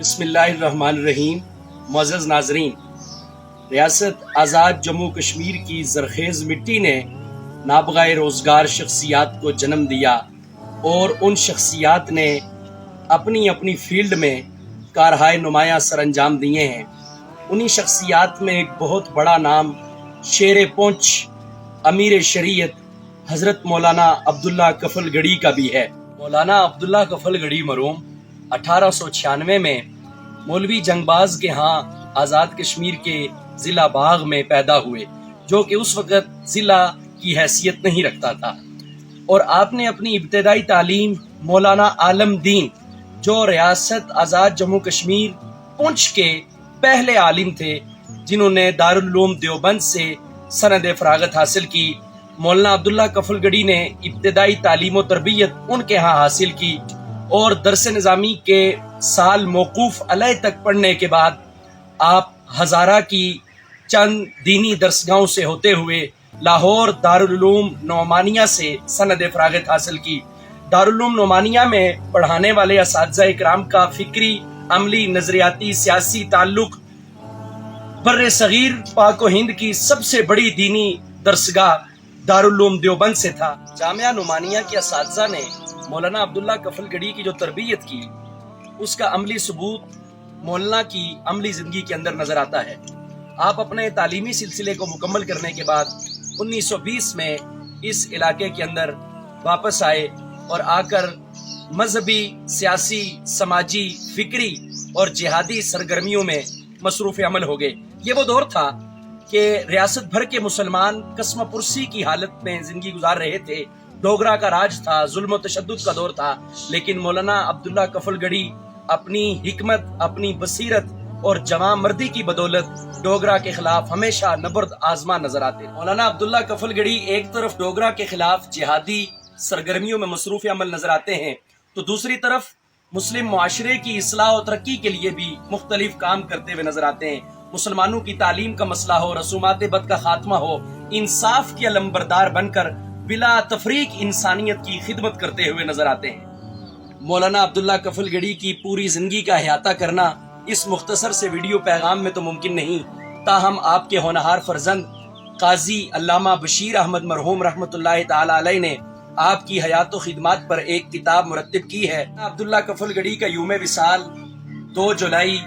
बिस्मिल्लाहिर्रहमानिर्रहीम। मुअज़्ज़ज़ नाज़रीन, रियासत आज़ाद जम्मू कश्मीर की ज़रख़ेज़ मिट्टी ने नाबग़ाए रोज़गार शख्सियात को जन्म दिया और उन शख्सियात ने अपनी अपनी फ़ील्ड में कारहाय नुमायाँ सर अंजाम दिए हैं। उन्हीं शख्सियात में एक बहुत बड़ा नाम शेर पूंछ अमीर शरीयत हज़रत मौलाना अब्दुल्ला कफ़ल गढ़ी का भी है। मौलाना अब्दुल्ला कफ़ल गढ़ी मरहूम 1896 में मौलवी जंगबाज के यहाँ आज़ाद कश्मीर के ज़िला बाग में पैदा हुए, जो कि उस वक़्त ज़िला की हैसियत नहीं रखता था। और आपने अपनी इब्तदाई तालीम मौलाना आलम दीन, जो रियासत आज़ाद जम्मू कश्मीर पुंछ के पहले आलिम थे जिन्होंने दारुल उलूम देवबंद से सनद फ़रागत हासिल की, मौलाना अब्दुल्ला कफ़ल गढ़ी ने इब्तदाई तालीम व तरबियत उनके यहाँ हासिल की और दरस निज़ामी के साल मौकूफ़ अलह तक पढ़ने के बाद आप हज़ारा की चंद दीनी दरसगाहों से होते हुए लाहौर दारुल उलूम नौमानिया से सनद फ़रागत हासिल की। दारुल उलूम नौमानिया में पढ़ाने वाले असातिज़ा इकराम का फ़िक्री, अमली, नज़रियाती, सियासी ताल्लुक़ बर्रे सगीर पाक व हिंद की सबसे बड़ी दीनी दरसगाह दारुल उलूम देवबंद से था। जामिया नौमानिया के असातिज़ा ने मौलाना अब्दुल्ला कफ़ल गढ़ी की जो तरबियत की, उसका अमली सबूत मौलाना की अमली ज़िंदगी के अंदर नज़र आता है। आप अपने तालीमी सिलसिले को मुकम्मल करने के बाद 1920 में इस इलाके के अंदर वापस आए और आकर मजहबी, सियासी, समाजी, फिक्री और जिहादी सरगर्मियों में मसरूफ़ अमल हो गए। ये वो दौर था कि रियासत भर के मुसलमान कसम पुरसी की हालत में ज़िंदगी गुजार रहे थे। डोगरा का राज था, जुल्म व तशद्दुद का दौर था, लेकिन मौलाना अब्दुल्ला कफ़ल गढ़ी अपनी हिकमत, अपनी बसीरत और जवां मर्दी की बदौलत डोगरा के खिलाफ हमेशा नबर्द आजमा नजर आते। मौलाना अब्दुल्ला कफ़ल गढ़ी एक तरफ डोगरा के खिलाफ जिहादी सरगर्मियों में मसरूफ़ अमल नजर आते हैं, तो दूसरी तरफ मुस्लिम मुआशरे की इस्लाह और तरक्की के लिए भी मुख्तलिफ काम करते हुए नजर आते हैं। मुसलमानों की तालीम का मसला हो, रसूमात बद का खात्मा हो, इंसाफ के अलंबरदार बनकर बिला तफरीक इंसानियत की खिदमत करते हुए नजर आते हैं। मौलाना अब्दुल्ला कफ़ल गढ़ी की पूरी जिंदगी का अहाता करना इस मुख्तसर से वीडियो पैगाम में तो मुमकिन नहीं, ताहम आपके होनहार फर्जंद काजी अल्लामा बशीर अहमद मरहूम रहमतुल्लाह तआला अलैह ने आपकी हयात व खिदमत पर एक किताब मुरत्तिब की है। अब्दुल्ला कफ़ल गढ़ी का यूम विसाल 2 जुलाई